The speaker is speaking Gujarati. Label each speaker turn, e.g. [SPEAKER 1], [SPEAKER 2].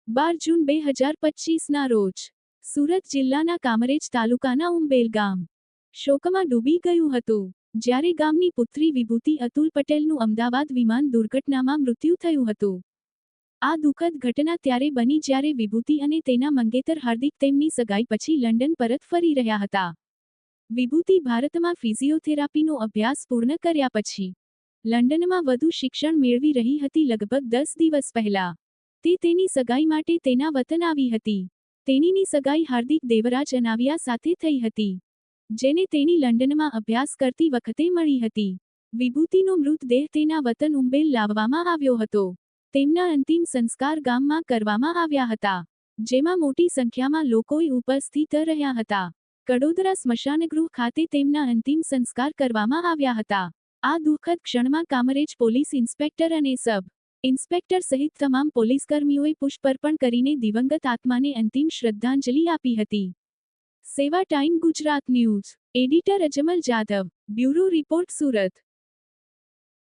[SPEAKER 1] 12 જૂન 2025ના રોજ સુરત જિલ્લાના કામરેજ તાલુકાના ઉંબેલ ગામ શોકમાં ડૂબી ગયું હતું, જ્યારે ગામની પુત્રી વિભૂતિ અતુલ પટેલનું અમદાવાદ વિમાન દુર્ઘટનામાં મૃત્યુ થયું હતું. આ દુઃખદ ઘટના ત્યારે બની જ્યારે વિભૂતિ અને તેના મંગેતર હાર્દિક તેમની સગાઈ પછી લંડન પરત ફરી રહ્યા હતા. વિભૂતિ ભારતમાં ફિઝિયોથેરાપીનો અભ્યાસ પૂર્ણ કર્યા પછી લંડનમાં વધુ શિક્ષણ મેળવી રહી હતી. લગભગ 10 દિવસ પહેલા તે તેની સગાઈ માટે તેના વતન આવી હતી. તેણીની સગાઈ હાર્દિક દેવરાજ અનાવિયા સાથે થઈ હતી, જેને તેણી લંડનમાં અભ્યાસ કરતી વખતે મળી હતી. વિભૂતિનો મૃતદેહ તેના વતન ઉંબેલ લાવવામાં આવ્યો હતો. તેમના અંતિમ સંસ્કાર ગામમાં કરવામાં આવ્યા હતા, જેમાં મોટી સંખ્યામાં લોકોએ ઉપસ્થિત રહ્યા હતા. કડોદરા સ્મશાનગૃહ ખાતે તેમના અંતિમ સંસ્કાર કરવામાં આવ્યા હતા. આ દુઃખદ ક્ષણમાં કામરેજ પોલીસ ઇન્સ્પેક્ટર અને સબ ઇન્સ્પેક્ટર સહિત તમામ પોલીસકર્મીઓએ પુષ્પાર્પણ કરીને દિવંગત આત્માને અંતિમ શ્રદ્ધાંજલિ આપી હતી. Seva time Gujarat news, editor Ajmal Jadav, bureau report Surat.